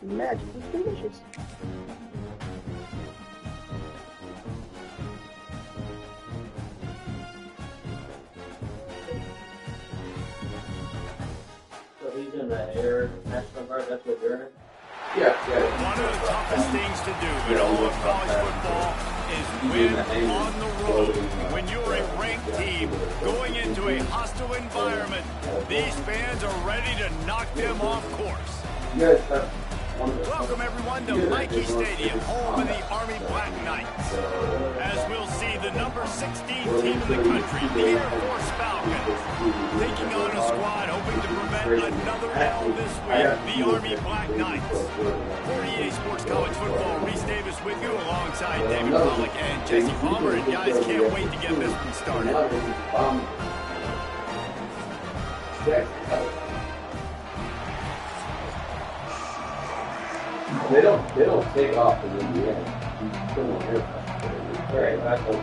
magically delicious. So he's in the air national guard, that's what you're in? Yeah. One of the toughest things to do in all of college football is win on the road. When you're a ranked team going into a hostile environment, these fans are ready to knock them off course. Welcome everyone to Mikey Stadium, home of the Army Black Knights. As we'll see the number 16 team in the country, the Air Force Falcons, taking on a squad hoping to prevent another L this week, the Army Black Knights. For EA Sports College Football, Reese Davis with you alongside David Pollock and Jesse Palmer, and guys can't wait to get this one started. They don't take off in the end. Right, that's what you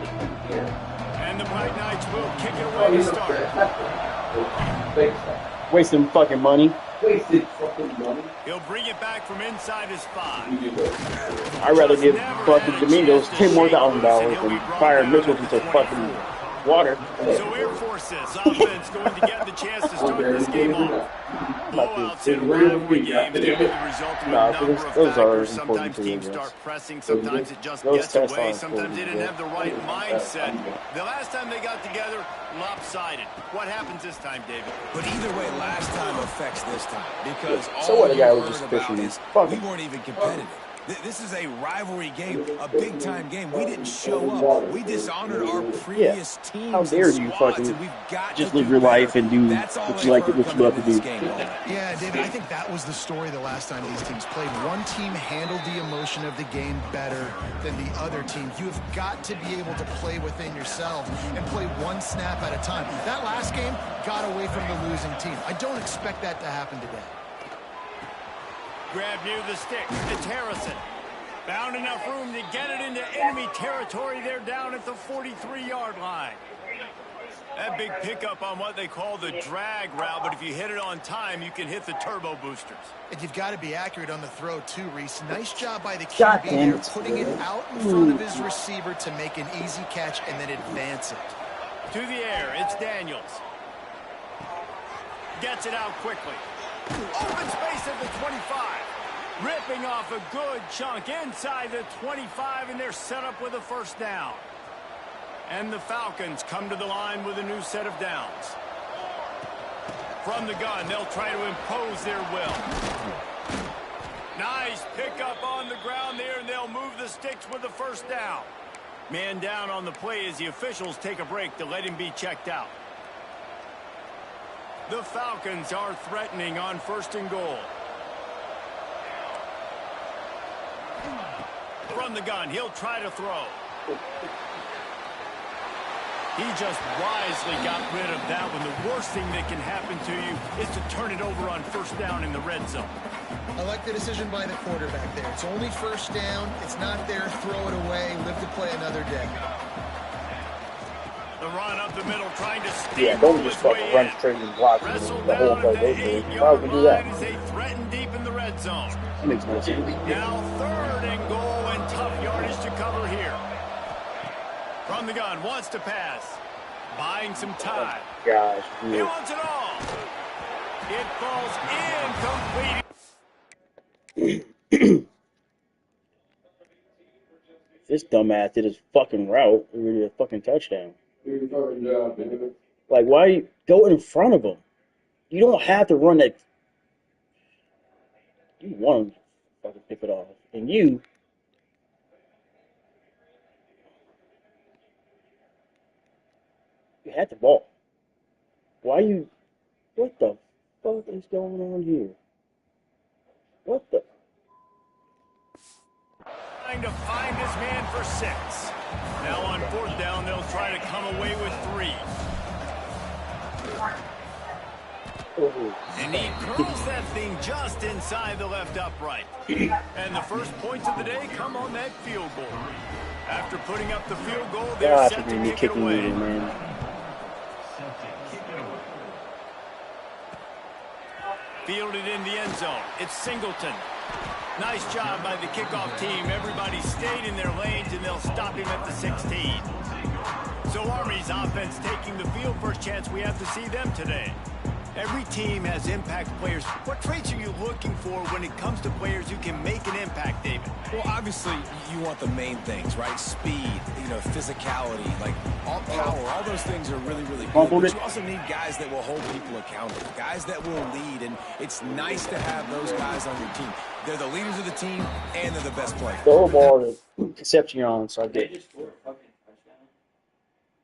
here. And the Black Knights will kick it away to start. Wasting fucking money. Wasted fucking money. He'll bring it back from inside his 5. I'd rather give fucking Domingos $10 more than fire Mitchell into fucking water. So Air Force's offense going to get the chance to start this game off. Blowouts in rivalry games due to the result of a number of factors. Sometimes teams start pressing, sometimes it just gets away, sometimes they didn't have the right mindset. The last time they got together, lopsided. What happens this time, David? But either way, last time affects this time because So what, the guy was just fishing is we weren't even competitive. This is a rivalry game, a big-time game. We didn't show up. We dishonored our previous teams. How dare you fucking just live your life and do what you like, what you love to do. Yeah, David, I think that was the story the last time these teams played. One team handled the emotion of the game better than the other team. You have got to be able to play within yourself and play one snap at a time. That last game got away from the losing team. I don't expect that to happen today. Grab near the stick. It's Harrison. Found enough room to get it into enemy territory. They're down at the 43-yard line. That big pickup on what they call the drag route, but if you hit it on time, you can hit the turbo boosters. And you've got to be accurate on the throw, too, Reese. Nice job by the QB there, putting it out in front of his receiver to make an easy catch and then advance it. To the air, it's Daniels. Gets it out quickly. Open space at the 25. Ripping off a good chunk inside the 25, and they're set up with a first down. And the Falcons come to the line with a new set of downs. From the gun, they'll try to impose their will. Nice pickup on the ground there, and they'll move the sticks with the first down. Man down on the play as the officials take a break to let him be checked out. The Falcons are threatening on 1st and goal. From the gun, he'll try to throw. He just wisely got rid of that one. The worst thing that can happen to you is to turn it over on 1st down in the red zone. I like the decision by the quarterback there. It's only 1st down. It's not there. Throw it away. Live to play another day. The run up the middle, trying to Yeah, don't just fucking run straight and block the whole play. Why would we do that? As they threaten deep in the red zone. That makes no sense. Now 3rd and goal, and tough yardage to cover here. From the gun, wants to pass. Buying some time. Gosh. He wants it all. It falls incomplete. This dumbass did his fucking route. It was a fucking touchdown. Like, why go in front of him? You don't have to run that. You want to fucking pick it off. And you had the ball. Why you... What the fuck is going on here? What the... Trying to find his man for 6. Now on 4th down, they'll try to come away with 3. And he curls that thing just inside the left upright. And the first points of the day come on that field goal. After putting up the field goal, they're set to kick it away. Fielded in the end zone. It's Singleton. Nice job by the kickoff team. Everybody stayed in their lanes, and they'll stop him at the 16. So Army's offense taking the field. First chance we have to see them today. Every team has impact players. What traits are you looking for when it comes to players who can make an impact, David? Well, obviously, you want the main things, right? Speed, physicality, like all power, all those things are really, really good. But you also need guys that will hold people accountable, guys that will lead, and it's nice to have those guys on your team. They're the leaders of the team, and they're the best players. The whole ball, except you're on, so I They get just scored a fucking touchdown.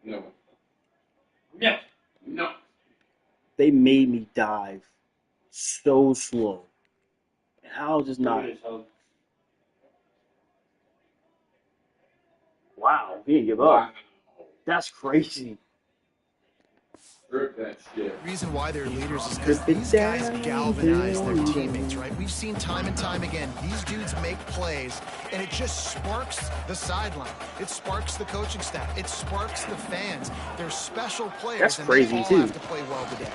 No. No. No. They made me dive so slow. And I was just not. Wow, he didn't give up. That's crazy. Rip that shit. The reason why they're leaders is because these guys galvanize their teammates, right? We've seen time and time again, these dudes make plays, and it just sparks the sideline. It sparks the coaching staff. It sparks the fans. They're special players, That's and crazy, they all too. have to play well today.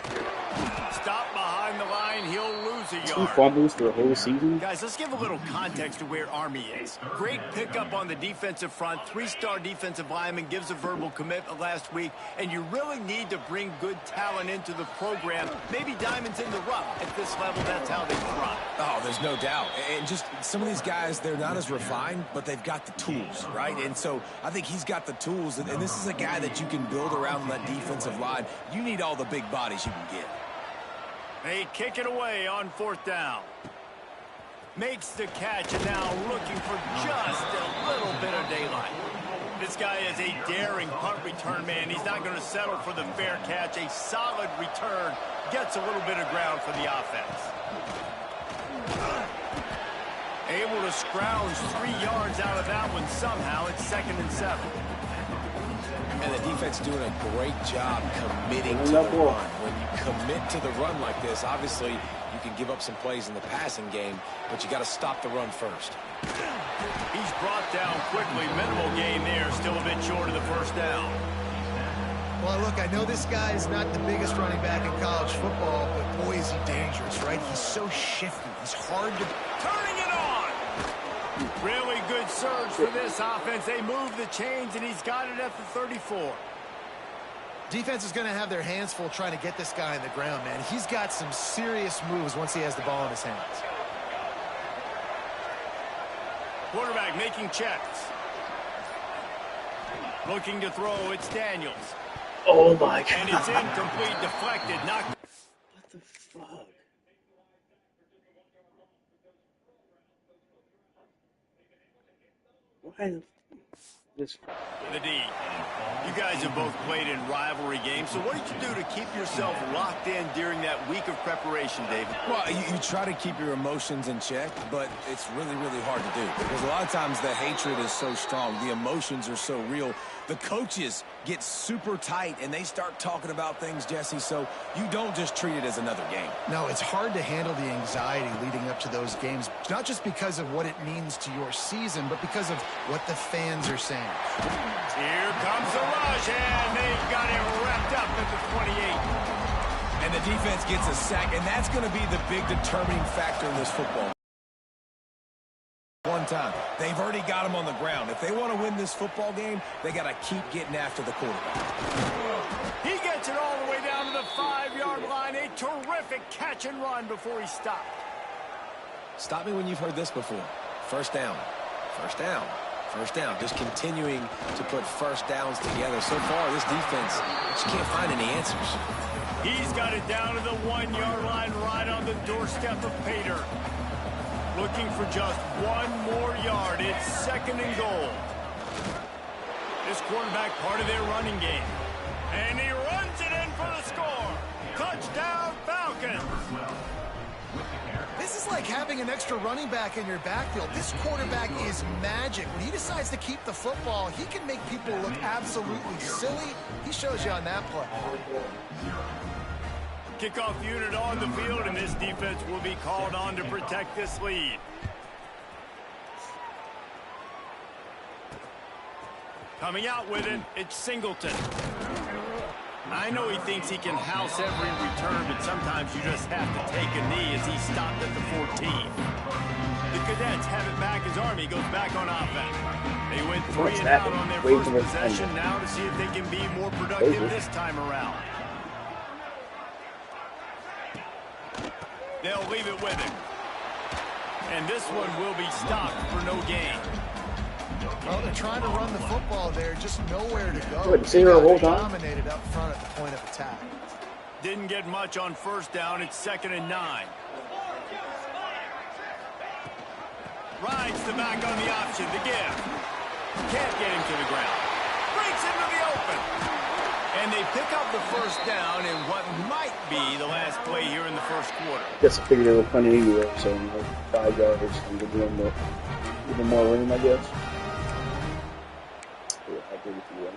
Stop behind the line. He'll lose a 2 yard. fumbles for the whole season. Guys, let's give a little context to where Army is. Great pickup on the defensive front. 3-star defensive lineman gives a verbal commitment last week, and you really need to bring good talent into the program. Maybe diamonds in the rough. At this level, that's how they thrive. Oh, there's no doubt. And just some of these guys, they're not as refined, but they've got the tools, right? And so I think he's got the tools, and this is a guy that you can build around that defensive line. You need all the big bodies you can get. They kick it away on 4th down. Makes the catch, and now looking for just a little bit of daylight. This guy is a daring punt return man. He's not going to settle for the fair catch. A solid return. Gets a little bit of ground for the offense. Able to scrounge 3 yards out of that one somehow. It's 2nd and 7. And the defense doing a great job committing to the run. When you commit to the run like this, obviously you can give up some plays in the passing game, but you got to stop the run first. He's brought down quickly. Minimal gain there. Still a bit short of the 1st down. Well, look, I know this guy is not the biggest running back in college football, but boy, is he dangerous, right? He's so shifty. He's hard to... Turning it on! Really good surge for this offense. They move the chains, and he's got it at the 34. Defense is going to have their hands full trying to get this guy on the ground, man. He's got some serious moves once he has the ball in his hands. Quarterback making checks. Looking to throw. It's Daniels. Oh my God. And it's incomplete, deflected, knocked. What the fuck? Why this? The D. You guys have both played in rivalry games, so what did you do to keep yourself locked in during that week of preparation, David? Well, you try to keep your emotions in check, but it's really, really hard to do because a lot of times the hatred is so strong. The emotions are so real. The coaches get super tight, and they start talking about things, Jesse, so you don't just treat it as another game. No, it's hard to handle the anxiety leading up to those games, not just because of what it means to your season, but because of what the fans are saying. Here comes the rush, and they've got him wrapped up at the 28. And the defense gets a sack, and that's going to be the big determining factor in this football. One time. They've already got him on the ground. If they want to win this football game, they got to keep getting after the quarterback. He gets it all the way down to the 5-yard line. A terrific catch and run before he stopped. Stop me when you've heard this before. First down. First down. First down. Just continuing to put first downs together. So far, this defense just can't find any answers. He's got it down to the 1-yard line right on the doorstep of Pater. Looking for just 1 more yard. It's 2nd and goal. This quarterback part of their running game. And he runs it in for the score. Touchdown, Falcons. This is like having an extra running back in your backfield. This quarterback is magic. When he decides to keep the football, he can make people look absolutely silly. He shows you on that play. Kickoff unit on the field, and this defense will be called on to protect this lead. Coming out with it, it's Singleton. I know he thinks he can house every return, but sometimes you just have to take a knee as he stopped at the 14. the Cadets have it back as Army goes back on offense. They went 3 and snap out it. on their Wait first till it's possession ended. now to see if they can be more productive Over. this time around. They'll leave it with him. And this one will be stopped for no gain. Well, they're trying to run the football there, just nowhere to go. Wait, see her the whole time? Dominated up front at the point of attack. Didn't get much on first down. It's 2nd and 9. Rides the back on the option. The give. Can't get him to the ground. Breaks into the open. And they pick up the first down in what might be the last play here in the first quarter. Guess I figured there were plenty anyway, so 5 yards and give them even more room, I guess. Yeah, I agree with you.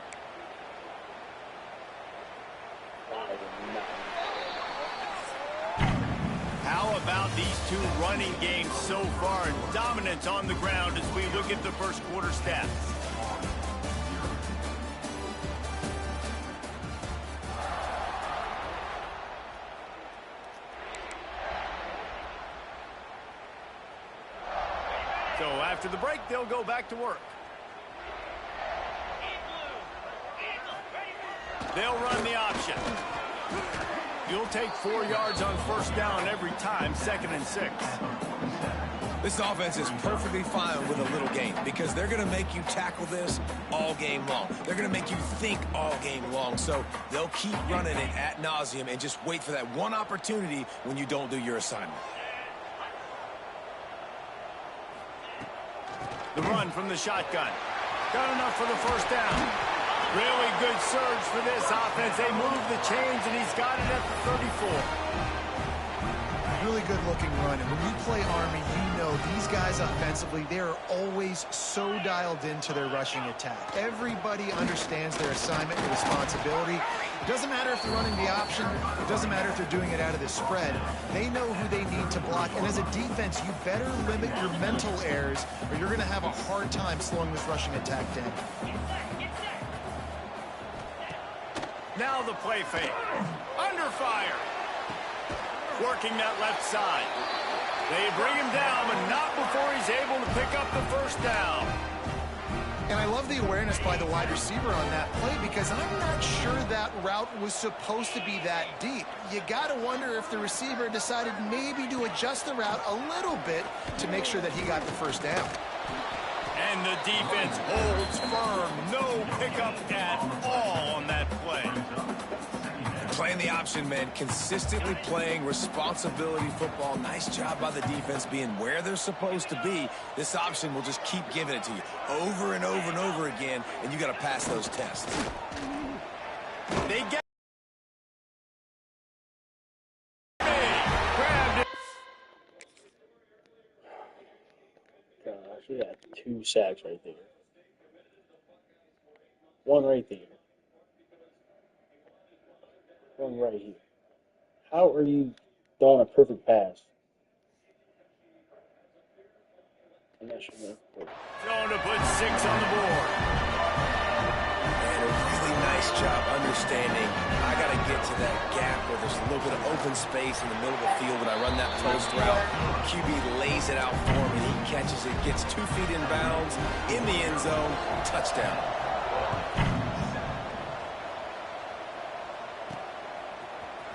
How about these two running games so far? Dominance on the ground as we look at the first quarter stats. So after the break, they'll go back to work. They'll run the option. You'll take 4 yards on first down every time, 2nd and 6. This offense is perfectly fine with a little gain because they're going to make you tackle this all game long. They're going to make you think all game long. So they'll keep running it ad nauseum and just wait for that one opportunity when you don't do your assignment. The run from the shotgun. Got enough for the first down. Really good surge for this offense. They move the chains, and he's got it at the 34. Really good looking run. And when you play Army, you know these guys offensively, they're always so dialed into their rushing attack. Everybody understands their assignment and responsibility. It doesn't matter if they're running the option. It doesn't matter if they're doing it out of the spread. They know who they need to block. And as a defense, you better limit your mental errors or you're going to have a hard time slowing this rushing attack down. Now the play fake. Under fire. Working that left side. They bring him down, but not before he's able to pick up the first down. And I love the awareness by the wide receiver on that play because I'm not sure that route was supposed to be that deep. You got to wonder if the receiver decided maybe to adjust the route a little bit to make sure that he got the first down. And the defense holds firm. No pickup at all on that play. Playing the option, man. Consistently playing responsibility football. Nice job by the defense being where they're supposed to be. This option will just keep giving it to you over and over and over again, and you got to pass those tests. They get grabbed it. Gosh, we got 2 sacks right there. 1 right there. 1 right here. How are you throwing a perfect pass? I'm not sure. Throwing to put 6 on the board. And a really nice job understanding I got to get to that gap where there's a little bit of open space in the middle of the field when I run that post route. QB lays it out for him, and he catches it, gets 2 feet in bounds, in the end zone, touchdown.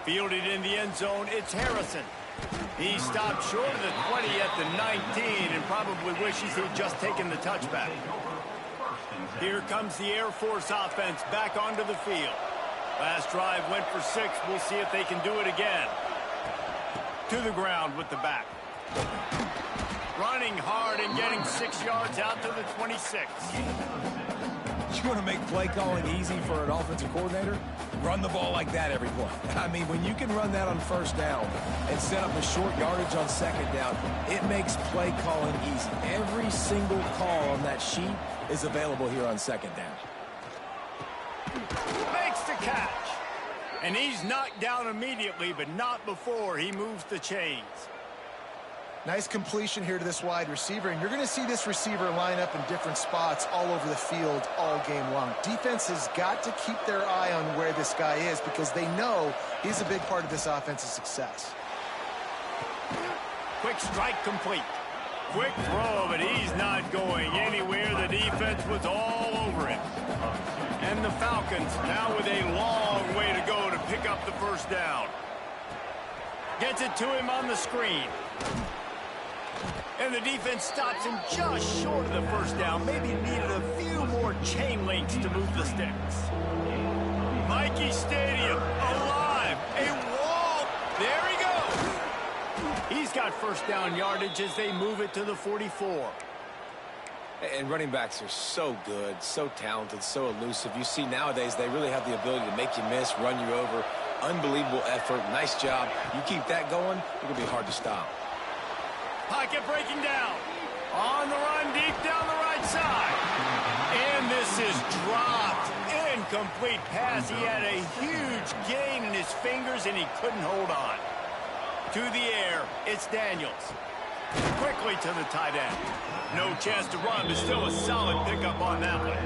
Fielded in the end zone, it's Harrison. He stopped short of the 20 at the 19 and probably wishes he'd just taken the touchback. Here comes the Air Force offense back onto the field. Last drive went for 6. We'll see if they can do it again. To the ground with the back. Running hard and getting 6 yards out to the 26. You want to make play calling easy for an offensive coordinator? Run the ball like that every play. I mean, when you can run that on first down and set up a short yardage on second down, it makes play calling easy. Every single call on that sheet is available here on second down. Makes the catch. And he's knocked down immediately, but not before he moves the chains. Nice completion here to this wide receiver, and you're going to see this receiver line up in different spots all over the field all game long. Defense has got to keep their eye on where this guy is because they know he's a big part of this offense's success. Quick strike complete. quick throw, but he's not going anywhere. The defense was all over him. And the Falcons now with a long way to go to pick up the first down. Gets it to him on the screen. And the defense stops him just short of the first down. Maybe needed a few more chain links to move the sticks. Mikey Stadium, alive, a wall. There he goes. He's got first down yardage as they move it to the 44. And running backs are so good, so talented, so elusive. You see nowadays they really have the ability to make you miss, run you over. Unbelievable effort. Nice job. You keep that going, it'll be hard to stop. Pocket breaking down. On the run, deep down the right side. And this is dropped. Incomplete pass. He had a huge gain in his fingers, and he couldn't hold on. To the air, it's Daniels. Quickly to the tight end. No chance to run, but still a solid pickup on that one.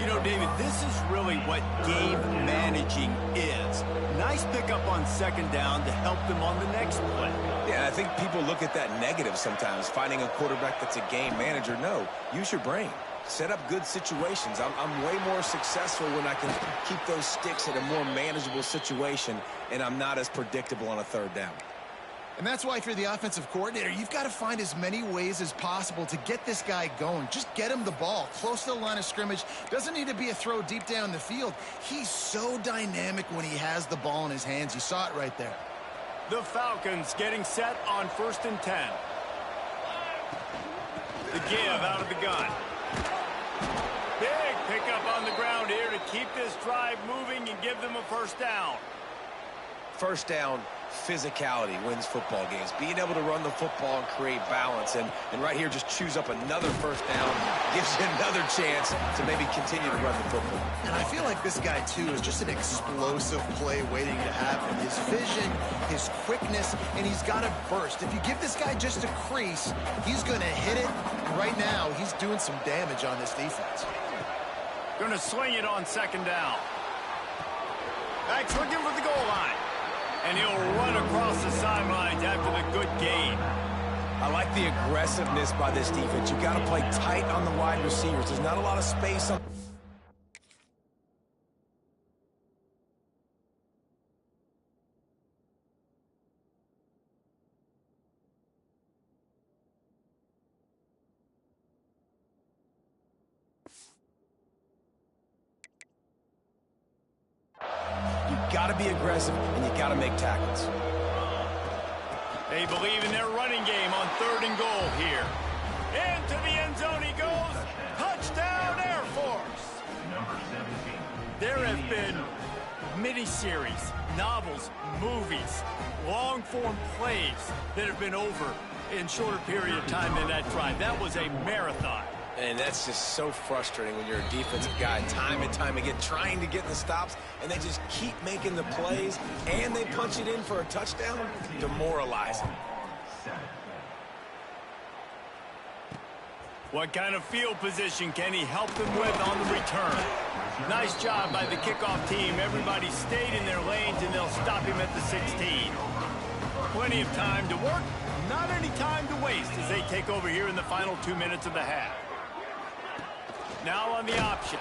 You know, David, this is really what game managing is. Nice pickup on second down to help them on the next play. Yeah, I think people look at that negative sometimes, finding a quarterback that's a game manager. No, use your brain. Set up good situations. I'm way more successful when I can keep those sticks at a more manageable situation, and I'm not as predictable on a third down. And that's why if you're the offensive coordinator, you've got to find as many ways as possible to get this guy going. Just get him the ball close to the line of scrimmage. Doesn't need to be a throw deep down the field. He's so dynamic when he has the ball in his hands. You saw it right there. The Falcons getting set on 1st and 10. The give out of the gun. Big pickup on the ground here to keep this drive moving and give them a first down. First down, physicality wins football games. Being able to run the football and create balance. And right here, just choose up another first down. Gives you another chance to maybe continue to run the football. And I feel like this guy, too, is just an explosive play waiting to happen. His vision, his quickness, and he's got a burst. If you give this guy just a crease, he's going to hit it. And right now, he's doing some damage on this defense. Going to swing it on second down. Back's looking for the goal line. And he'll run across the sidelines after the good gain. I like the aggressiveness by this defense. You've got to play tight on the wide receivers. There's not a lot of space on... Got to be aggressive, and you got to make tackles. They believe in their running game on 3rd and goal here. Into the end zone he goes. Touchdown, Air Force. There have been miniseries, novels, movies, long-form plays that have been over in shorter period of time than that drive. That was a marathon. And that's just so frustrating when you're a defensive guy, time and time again, trying to get the stops, and they just keep making the plays, and they punch it in for a touchdown. Demoralizing. What kind of field position can he help them with on the return? Nice job by the kickoff team. Everybody stayed in their lanes, and they'll stop him at the 16. Plenty of time to work, not any time to waste as they take over here in the final 2 minutes of the half. Now on the option.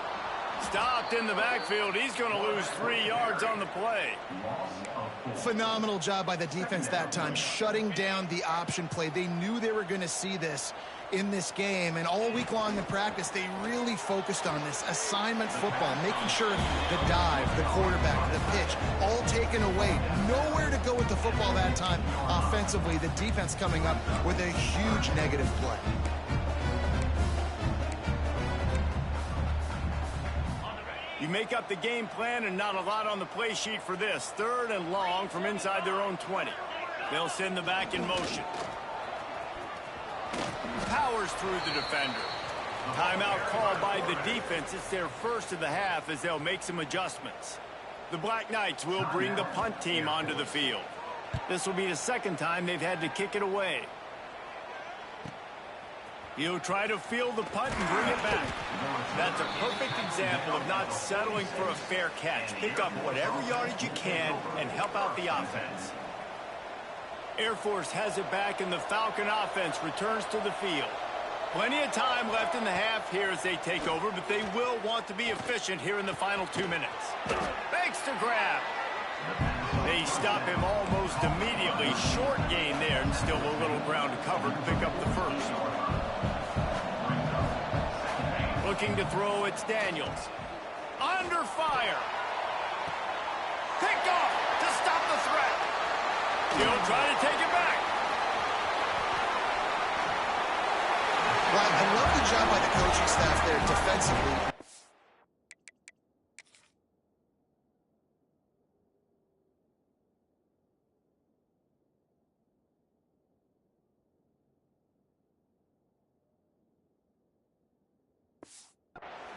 Stopped in the backfield. He's going to lose 3 yards on the play. Phenomenal job by the defense that time, shutting down the option play. They knew they were going to see this in this game, and all week long in practice, they really focused on this assignment football, making sure the dive, the quarterback, the pitch, all taken away. Nowhere to go with the football that time offensively. The defense coming up with a huge negative play. You make up the game plan and not a lot on the play sheet for this. 3rd and long from inside their own 20. They'll send the back in motion. Powers through the defender. Timeout called by the defense. It's their first of the half as they'll make some adjustments. The Black Knights will bring the punt team onto the field. This will be the 2nd time they've had to kick it away. He'll try to field the punt and bring it back. That's a perfect example of not settling for a fair catch. Pick up whatever yardage you can and help out the offense. Air Force has it back, and the Falcon offense returns to the field. Plenty of time left in the half here as they take over, but they will want to be efficient here in the final 2 minutes. Makes the grab. They stop him almost immediately. Short gain there, and still a little ground to cover to pick up the first. Looking to throw, it's Daniels. Under fire. Pick off to stop the threat. He'll try to take it back. Well, I love the job by the coaching staff there defensively.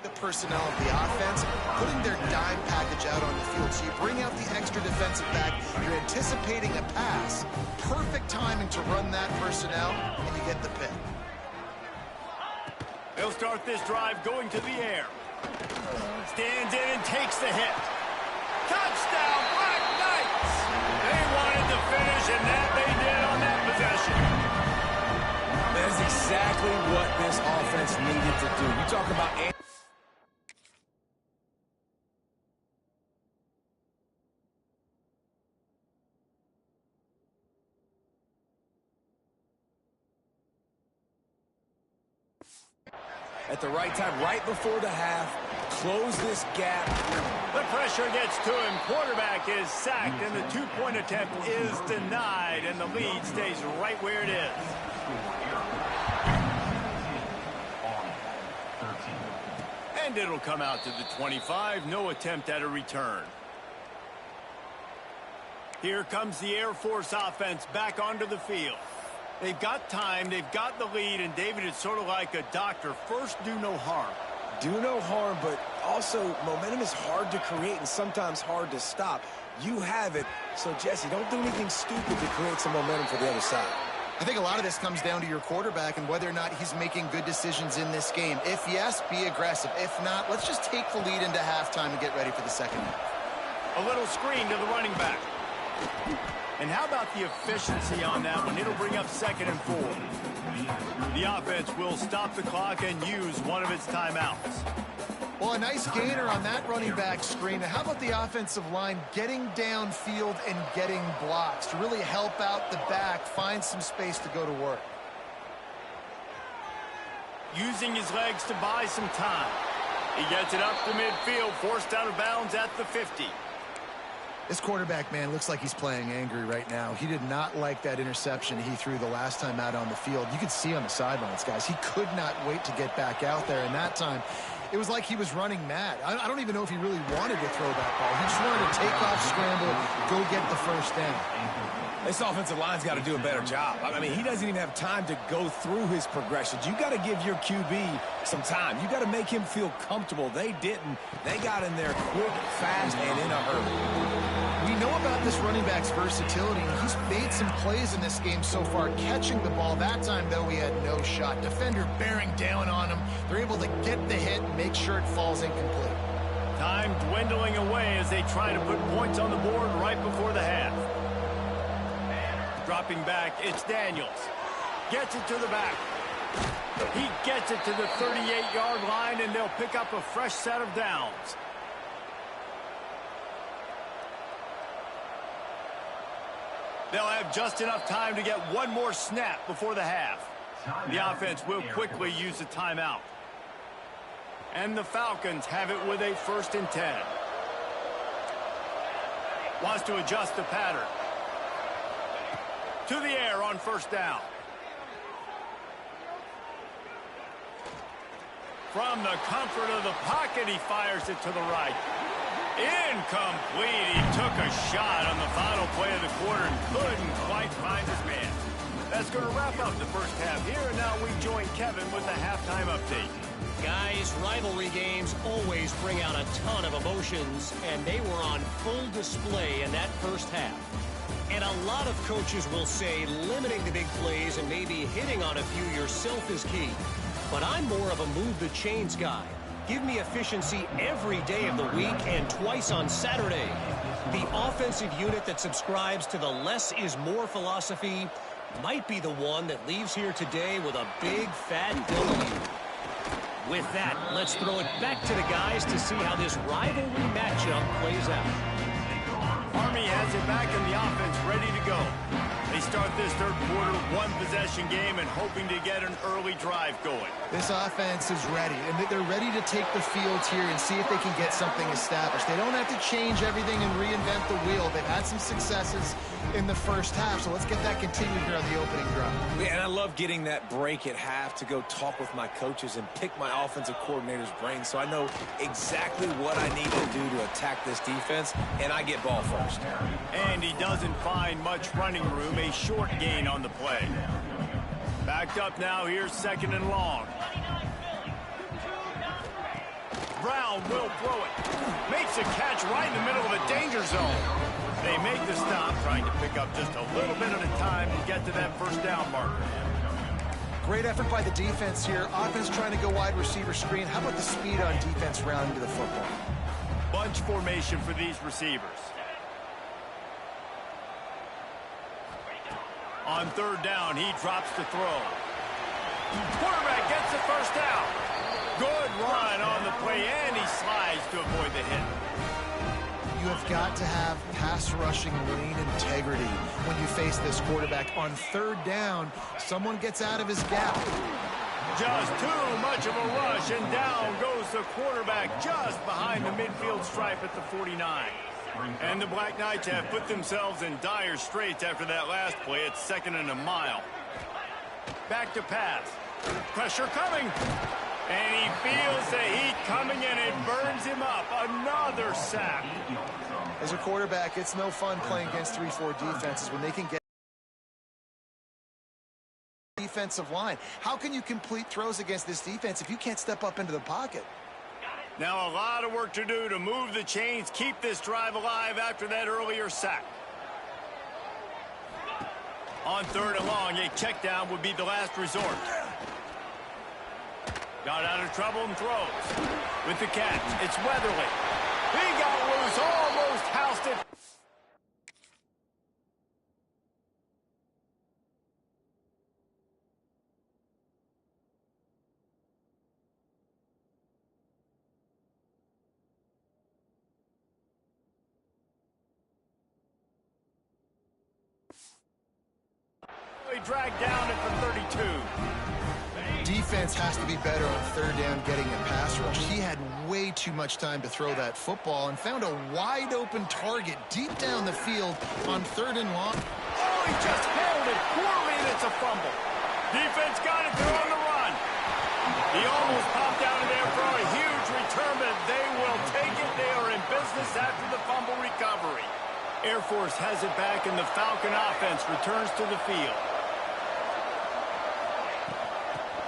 The personnel of the offense, putting their dime package out on the field. So you bring out the extra defensive back, you're anticipating a pass. Perfect timing to run that personnel, and you get the pick. They'll start this drive going to the air. Stands in and takes the hit. Touchdown, Black Knights! They wanted the finish, and that they did on that possession. That is exactly what this offense needed to do. You talk about... At the right time, right before the half, close this gap. The pressure gets to him. Quarterback is sacked, and the two-point attempt is denied, and the lead stays right where it is. And it'll come out to the 25. No attempt at a return. Here comes the Air Force offense back onto the field. They've got time, they've got the lead, and David, it's sort of like a doctor. First, do no harm. Do no harm, but also momentum is hard to create and sometimes hard to stop. You have it, so Jesse, don't do anything stupid to create some momentum for the other side. I think a lot of this comes down to your quarterback and whether or not he's making good decisions in this game. If yes, be aggressive. If not, let's just take the lead into halftime and get ready for the second half. A little screen to the running back. And how about the efficiency on that one? It'll bring up 2nd and 4. The offense will stop the clock and use one of its timeouts. Well, a nice gainer on that running back screen. How about the offensive line getting downfield and getting blocks to really help out the back, find some space to go to work? Using his legs to buy some time. He gets it up to midfield, forced out of bounds at the 50. This quarterback, man, looks like he's playing angry right now. He did not like that interception he threw the last time out on the field. You could see on the sidelines, guys, he could not wait to get back out there. And that time, it was like he was running mad. I don't even know if he really wanted to throw that ball. He just wanted to take off, scramble, go get the first down. This offensive line's got to do a better job. I mean, he doesn't even have time to go through his progressions. You got to give your QB some time. You got to make him feel comfortable. They didn't. They got in there quick, fast, and in a hurry. We know about this running back's versatility. He's made some plays in this game so far, catching the ball. That time, though, he had no shot. Defender bearing down on him. They're able to get the hit and make sure it falls incomplete. Time dwindling away as they try to put points on the board right before the half. Dropping back, it's Daniels. Gets it to the back. He gets it to the 38-yard line, and they'll pick up a fresh set of downs. They'll have just enough time to get one more snap before the half. The offense will quickly use a timeout. And the Falcons have it with a 1st and 10. Wants to adjust the pattern. To the air on 1st down. From the comfort of the pocket, he fires it to the right. Incomplete. He took a shot on the final play of the quarter and couldn't quite find his man. That's going to wrap up the first half here, and now we join Kevin with the halftime update. Guys, rivalry games always bring out a ton of emotions, and they were on full display in that first half. And a lot of coaches will say limiting the big plays and maybe hitting on a few yourself is key. But I'm more of a move the chains guy. Give me efficiency every day of the week and twice on Saturday. The offensive unit that subscribes to the less is more philosophy might be the one that leaves here today with a big fat W. With that, let's throw it back to the guys to see how this rivalry matchup plays out. Army has it back in the offense, ready to go. They start this third quarter, one-possession game, and hoping to get an early drive going. This offense is ready, and they're ready to take the field here and see if they can get something established. They don't have to change everything and reinvent the wheel. They've had some successes in the first half, so let's get that continued here on the opening drive. Yeah, and I love getting that break at half to go talk with my coaches and pick my offensive coordinator's brain so I know exactly what I need to do to attack this defense, and I get ball first. And he doesn't find much running room, a short gain on the play. Backed up now, here's second and long. Brown will throw it. Makes a catch right in the middle of the danger zone. They make the stop, trying to pick up just a little bit at a time to get to that first down marker. Great effort by the defense here. Offense trying to go wide receiver screen. How about the speed on defense rounding to the football? Bunch formation for these receivers. On third down, he drops to throw. Quarterback gets the first down. Good run on the play, and he slides to avoid the hit. You have got to have pass rushing lane integrity when you face this quarterback. On third down, someone gets out of his gap. Just too much of a rush, and down goes the quarterback just behind the midfield stripe at the 49. And the Black Knights have put themselves in dire straits after that last play. It's second and a mile. Back to pass. Pressure coming. And he feels the heat coming, and it burns him up. Another sack. As a quarterback, it's no fun playing against 3-4 defenses when they can get defensive line. How can you complete throws against this defense if you can't step up into the pocket? Now a lot of work to do to move the chains, keep this drive alive after that earlier sack. On third and long, a check down would be the last resort. Got out of trouble and throws. With the catch, it's Weatherly. He got loose, almost housed it. Dragged down at the 32. Defense has to be better on third down getting a pass rush. He had way too much time to throw that football and found a wide open target deep down the field on third and long. Oh, he just held it poorly, and it's a fumble. Defense got it, they're on the run. He almost popped out of there for a huge return, but they will take it. They are in business after the fumble recovery. Air Force has it back, and the Falcon offense returns to the field.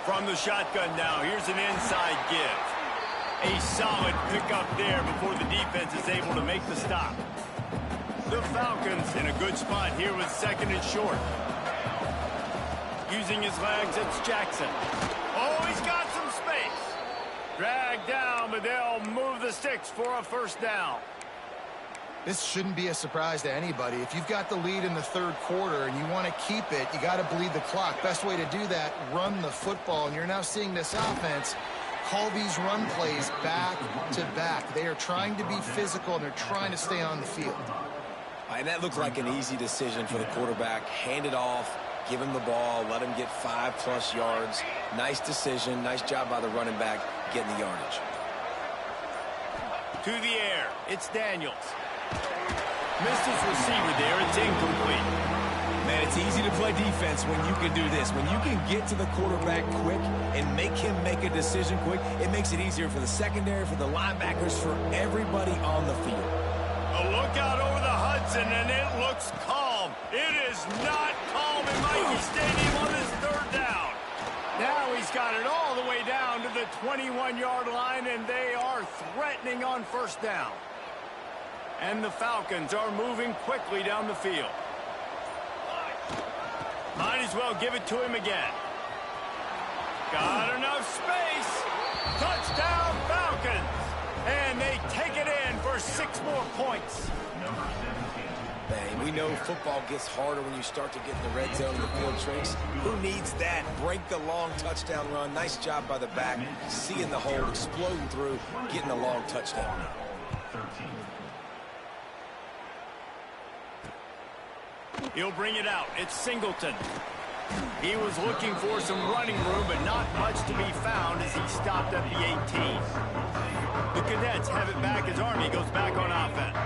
From the shotgun now, here's an inside give. A solid pickup there before the defense is able to make the stop. The Falcons in a good spot here with second and short. Using his legs, it's Jackson. Oh, he's got some space. Dragged down, but they'll move the sticks for a first down. This shouldn't be a surprise to anybody. If you've got the lead in the third quarter and you want to keep it, you got to bleed the clock. Best way to do that, run the football. And you're now seeing this offense call these run plays back to back. They are trying to be physical, and they're trying to stay on the field. And that looked like an easy decision for the quarterback. Hand it off, give him the ball, let him get 5+ yards. Nice decision. Nice job by the running back getting the yardage. To the air, it's Daniels. Missed his receiver there. It's incomplete. Man, it's easy to play defense when you can do this. When you can get to the quarterback quick and make him make a decision quick, it makes it easier for the secondary, for the linebackers, for everybody on the field. A look out over the Hudson, and it looks calm. It is not calm in Mikey Stadium on this third down. Now he's got it all the way down to the 21-yard line, and they are threatening on first down. And the Falcons are moving quickly down the field. Might as well give it to him again. Got enough space. Touchdown Falcons. And they take it in for 6 more points. Man, we know football gets harder when you start to get in the red zone and the field tricks. Who needs that? Break the long touchdown run. Nice job by the back. Seeing the hole, exploding through, getting a long touchdown. He'll bring it out. It's Singleton. He was looking for some running room, but not much to be found as he stopped at the 18. The Cadets have it back as Army goes back on offense.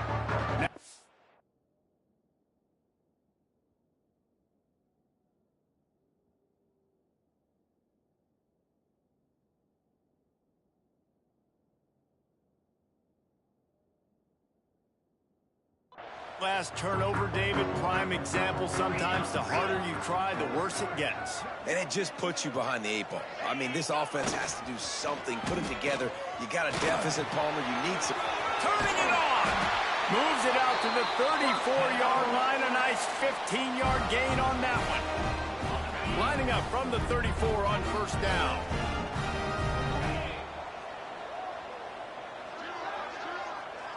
Last turnover, David, prime example. Sometimes the harder you try, the worse it gets. And it just puts you behind the 8 ball. I mean, this offense has to do something. Put it together. You got a deficit, Palmer. You need some. Turning it on. Moves it out to the 34-yard line. A nice 15-yard gain on that one. Lining up from the 34 on first down.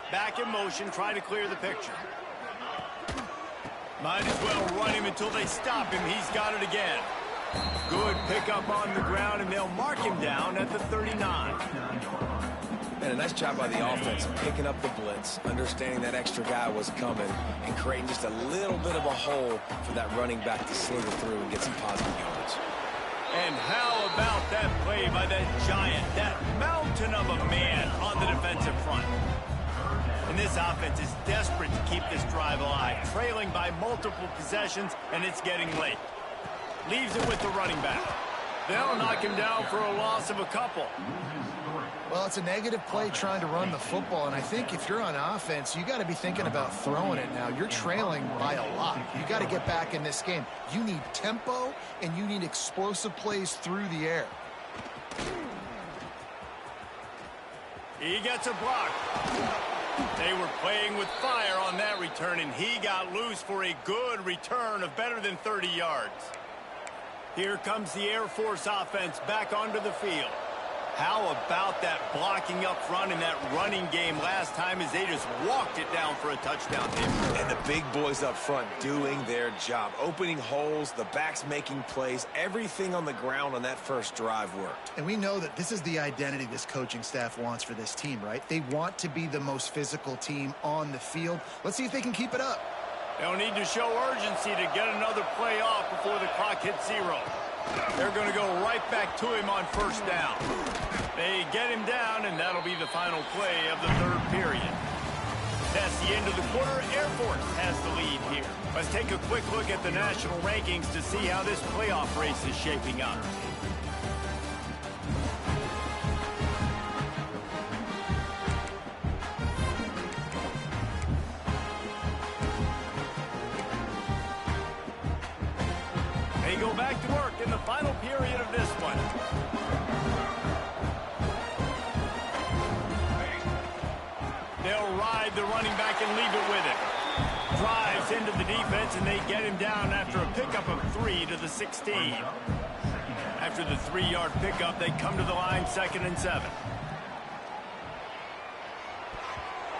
Back in motion, try to clear the picture. Might as well run him until they stop him. He's got it again. Good pickup on the ground, and they'll mark him down at the 39. And a nice job by the offense picking up the blitz, understanding that extra guy was coming, and creating just a little bit of a hole for that running back to slither through and get some positive yards. And how about that play by that giant, that mountain of a man on the defensive front? And this offense is desperate to keep this drive alive, trailing by multiple possessions, and it's getting late. Leaves it with the running back. They'll knock him down for a loss of a couple. Well, it's a negative play trying to run the football, and I think if you're on offense, you got to be thinking about throwing it now. You're trailing by a lot. You got to get back in this game. You need tempo, and you need explosive plays through the air. He gets a block. They were playing with fire on that return, and he got loose for a good return of better than 30 yards. Here comes the Air Force offense back onto the field. How about that blocking up front in that running game last time as they just walked it down for a touchdown hit? And the big boys up front doing their job, opening holes, the backs making plays, everything on the ground on that first drive worked. And we know that this is the identity this coaching staff wants for this team, right? They want to be the most physical team on the field. Let's see if they can keep it up. They'll need to show urgency to get another play off before the clock hits 0. They're going to go right back to him on first down. They get him down, and that'll be the final play of the third period. That's the end of the quarter. Air Force has the lead here. Let's take a quick look at the national rankings to see how this playoff race is shaping up. They go back to work in the final period of this one. They'll ride the running back and leave it with him. Drives into the defense, and they get him down after a pickup of 3 to the 16. After the 3-yard pickup, they come to the line 2nd and 7.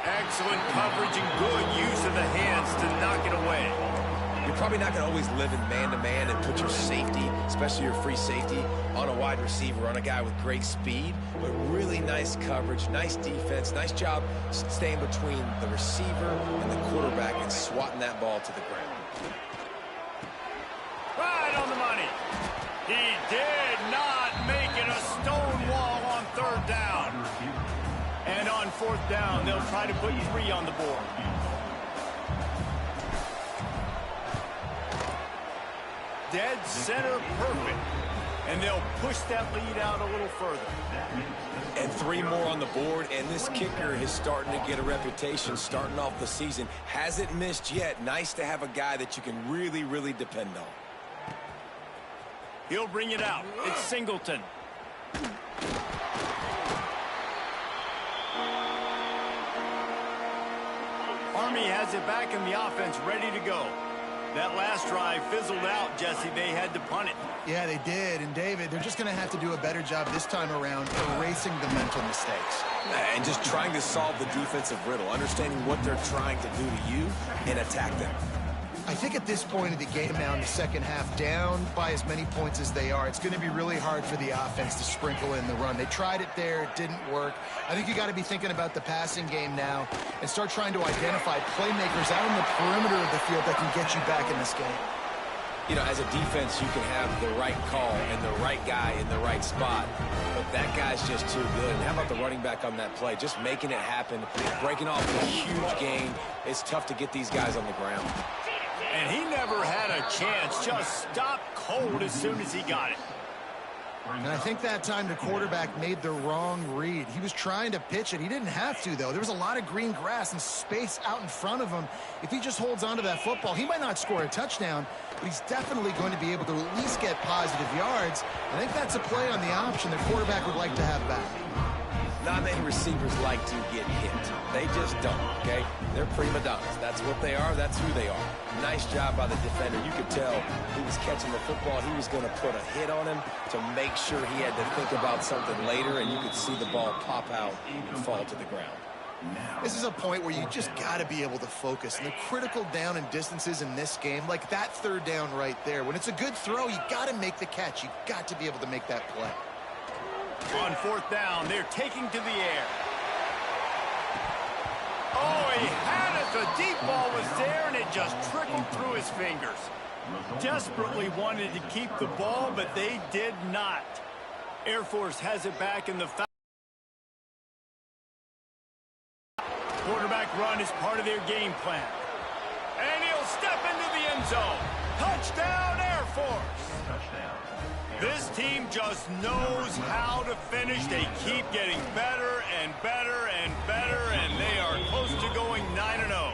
Excellent coverage and good use of the hands to knock it away. You're probably not going to always live in man-to-man and put your safety, especially your free safety, on a wide receiver, on a guy with great speed, but really nice coverage, nice defense, nice job staying between the receiver and the quarterback and swatting that ball to the ground. Right on the money. He did not make it a stone wall on 3rd down. And on 4th down, they'll try to put 3 on the board. Dead center perfect. And they'll push that lead out a little further. And 3 more on the board, and this kicker is starting to get a reputation starting off the season. Hasn't missed yet. Nice to have a guy that you can really, really depend on. He'll bring it out. It's Singleton. Army has it back in the offense, ready to go. That last drive fizzled out, Jesse. They had to punt it. Yeah, they did. And, David, they're just going to have to do a better job this time around erasing the mental mistakes. And just trying to solve the defensive riddle, understanding what they're trying to do to you and attack them. I think at this point of the game now in the second half, down by as many points as they are, it's going to be really hard for the offense to sprinkle in the run. They tried it there. It didn't work. I think you got to be thinking about the passing game now and start trying to identify playmakers out on the perimeter of the field that can get you back in this game. You know, as a defense, you can have the right call and the right guy in the right spot, but that guy's just too good. And how about the running back on that play? Just making it happen, breaking off a huge gain. It's tough to get these guys on the ground. And he never had a chance. Just stopped cold as soon as he got it. And I think that time the quarterback made the wrong read. He was trying to pitch it. He didn't have to, though. There was a lot of green grass and space out in front of him. If he just holds on to that football, he might not score a touchdown, but he's definitely going to be able to at least get positive yards. I think that's a play on the option the quarterback would like to have back. Not many receivers like to get hit. They just don't, okay? They're prima donnas. That's what they are. That's who they are. Nice job by the defender. You could tell he was catching the football. He was going to put a hit on him to make sure he had to think about something later, and you could see the ball pop out and fall to the ground. This is a point where you just got to be able to focus. And the critical down and distances in this game, like that third down right there, when it's a good throw, you got to make the catch. You got to be able to make that play. On fourth down, they're taking to the air. Oh, he had it. The deep ball was there, and it just trickled through his fingers. Desperately wanted to keep the ball, but they did not. Air Force has it back in the foul. Quarterback run is part of their game plan. And he'll step into the end zone. Touchdown, Air Force. This team just knows how to finish. They keep getting better and better and better, and they are close to going 9-0.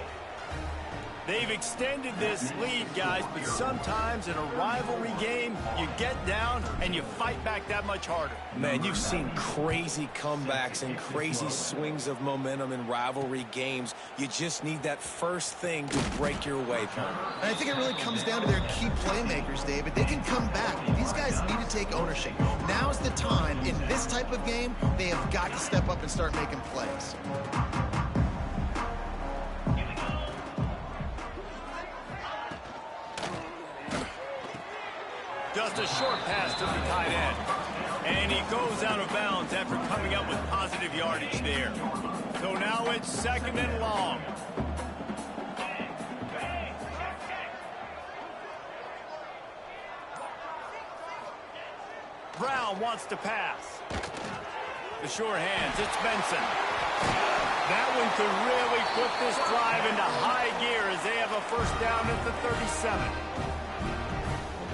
They've extended this lead, guys, but sometimes in a rivalry game, you get down and you fight back that much harder. Man, you've seen crazy comebacks and crazy swings of momentum in rivalry games. You just need that first thing to break your way, Palmer. And I think it really comes down to their key playmakers, David. They can come back. These guys need to take ownership. Now's the time. In this type of game, they have got to step up and start making plays. Just a short pass to the tight end. And he goes out of bounds after coming up with positive yardage there. So now it's second and long. Brown wants to pass. The sure hands, it's Benson. That one could really put this drive into high gear as they have a first down at the 37.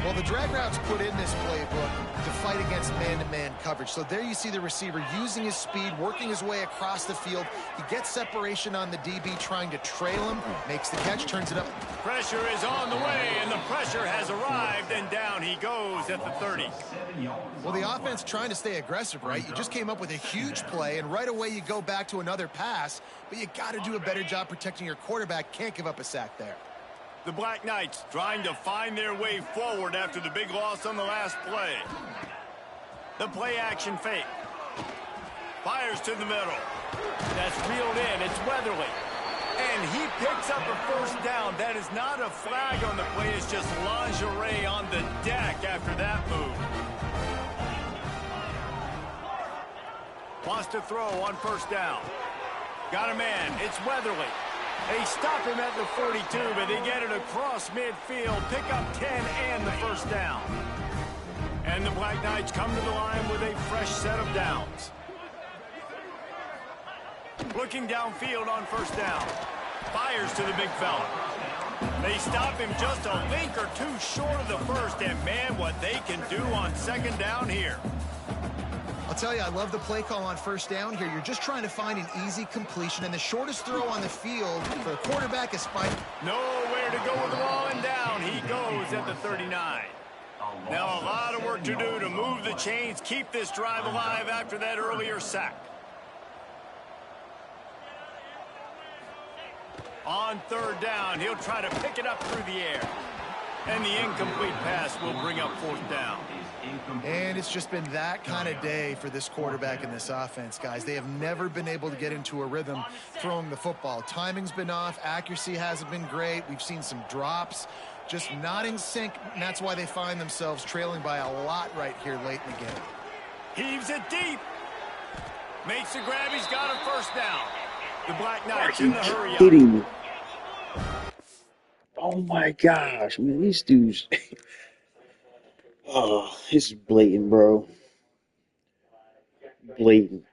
Well, the drag routes put in this playbook to fight against man-to-man coverage. So there you see the receiver using his speed, working his way across the field. He gets separation on the DB, trying to trail him, makes the catch, turns it up. Pressure is on the way, and the pressure has arrived, and down he goes at the 30. Well, the offense trying to stay aggressive, right? You just came up with a huge play, and right away you go back to another pass, but you got to do a better job protecting your quarterback. Can't give up a sack there. The Black Knights trying to find their way forward after the big loss on the last play. The play action fake. Fires to the middle. That's reeled in. It's Weatherly. And he picks up a first down. That is not a flag on the play. It's just lingerie on the deck after that move. Wants to throw on first down. Got a man. It's Weatherly. They stop him at the 42, but they get it across midfield, pick up 10 and the first down. And the Black Knights come to the line with a fresh set of downs. Looking downfield on first down. Fires to the big fella. They stop him just a link or two short of the first, and man, what they can do on second down here. I'll tell you, I love the play call on first down here. You're just trying to find an easy completion, and the shortest throw on the field for the quarterback is fine. Nowhere to go with the ball, and down he goes at the 39. Now a lot of work to do to move the chains, keep this drive alive after that earlier sack. On third down, he'll try to pick it up through the air. And the incomplete pass will bring up 4th down. And it's just been that kind of day for this quarterback and this offense, guys. They have never been able to get into a rhythm throwing the football. Timing's been off. Accuracy hasn't been great. We've seen some drops. Just not in sync, and that's why they find themselves trailing by a lot right here late in the game. Heaves it deep. Makes the grab. He's got a 1st down. The Black Knights in the hurry up. Kidding me? Oh my gosh, man, these dudes. Oh, this is blatant, bro. Blatant.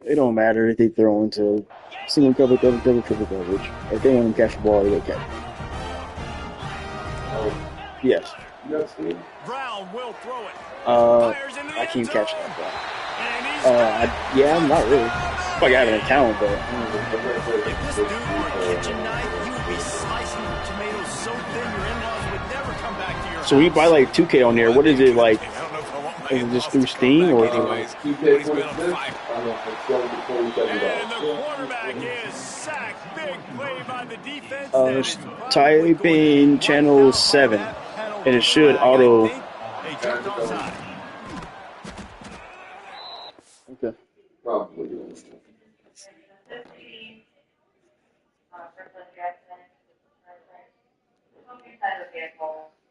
It don't matter if they throw into single cover, triple coverage. If they want to catch the ball, they catch it. Yes. Brown will throw it. I can't catch that ball. Yeah, I'm not really. Like I have an account, but. If this dude were a kitchen knife, you would be slicing tomatoes so thin your in-laws would never come back to your house. So we buy like 2K on there. What is it like? Is it just through Steam or? And the quarterback is sacked. Big play by the defense. Type in channel 7, and it should auto. Okay. Probably.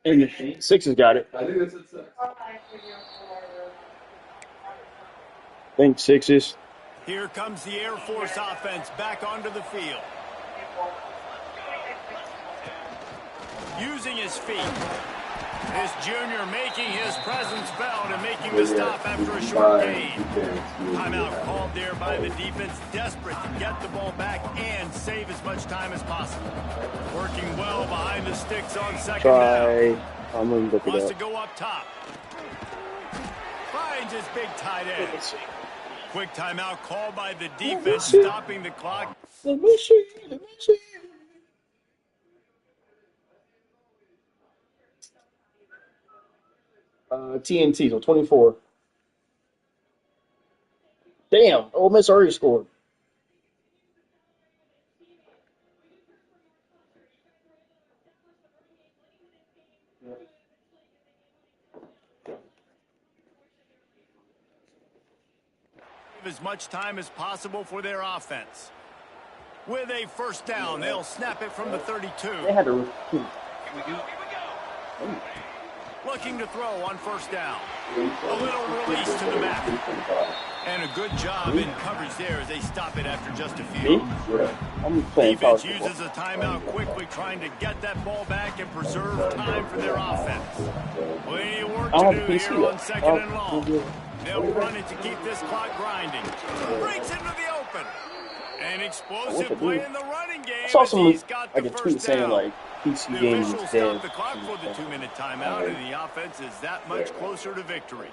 And the 6 has got it. I think that's it. Thanks, 6s. Here comes the Air Force offense back onto the field. Using his feet. This junior making his presence felt and making the stop after a short gain. Timeout called there by the defense, desperate to get the ball back and save as much time as possible. Working well behind the sticks on 2nd down. I'm going to look it Wants up. to go up top. Finds his big tight end. Quick timeout called by the defense, stopping the clock. Let me see. TNT, so 24. Damn, Ole Miss already scored. As much time as possible for their offense. With a 1st down, they'll snap it from the 32. They had to. Looking to throw on 1st down. A little release to the back. And a good job in coverage there as they stop it after just a few. I'm playing Defense college uses a timeout quickly, trying to get that ball back and preserve time for their offense. Plenty of work to do here on 2nd and long. They'll run it to keep this clock grinding. Breaks into the open. An explosive play in the running game. I saw some he's got the like a tweet 1st saying down. like PC The game is officials dead. stop the clock for the 2-minute timeout, and the offense is that much closer to victory.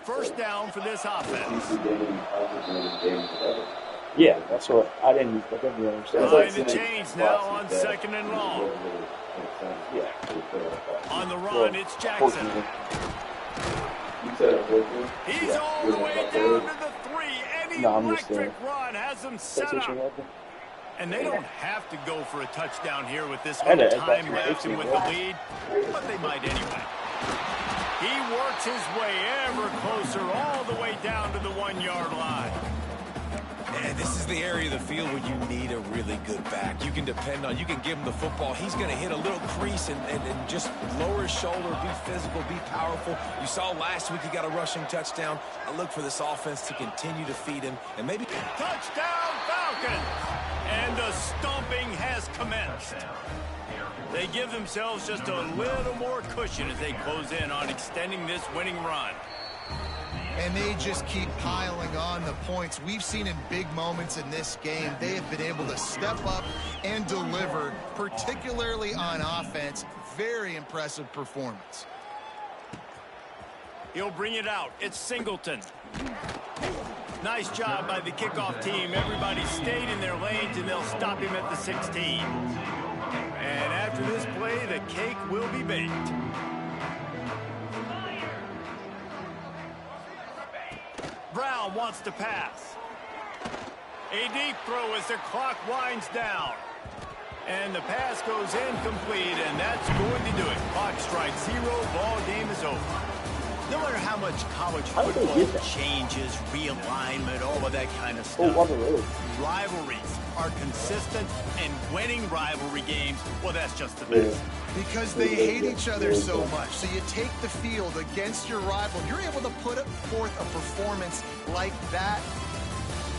1st down for this offense. Yeah, that's what I didn't understand. Behind the chains now on 2nd and long. Yeah. On the run, it's Jackson. He's all the way down to the 3. Any electric run has them set up. And they don't have to go for a touchdown here with this little time left and with the lead, but they might anyway. He works his way ever closer all the way down to the 1-yard line. And this is the area of the field where you need a really good back. You can depend on, you can give him the football. He's going to hit a little crease and just lower his shoulder, be physical, be powerful. You saw last week he got a rushing touchdown. I look for this offense to continue to feed him and maybe... Touchdown Falcons! And the stomping has commenced. They give themselves just a little more cushion as they close in on extending this winning run. And they just keep piling on the points. We've seen in big moments in this game, they have been able to step up and deliver, particularly on offense. Very impressive performance. He'll bring it out. It's Singleton. Nice job by the kickoff team. Everybody stayed in their lanes, and they'll stop him at the 16. And after this play, the cake will be baked. Brown wants to pass. A deep throw as the clock winds down. And the pass goes incomplete, and that's going to do it. Clock strikes 0, ball game is over. No matter how much college football changes, realignment, all of that kind of stuff, rivalries are consistent, and winning rivalry games, well, that's just the best. Because they hate each other so much. So you take the field against your rival. You're able to put forth a performance like that.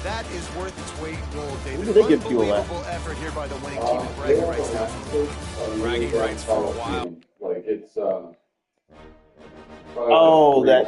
That is worth its weight in gold, David. Unbelievable effort here by the winning team and bragging rights now. Bragging rights for a while. Like it's Oh, that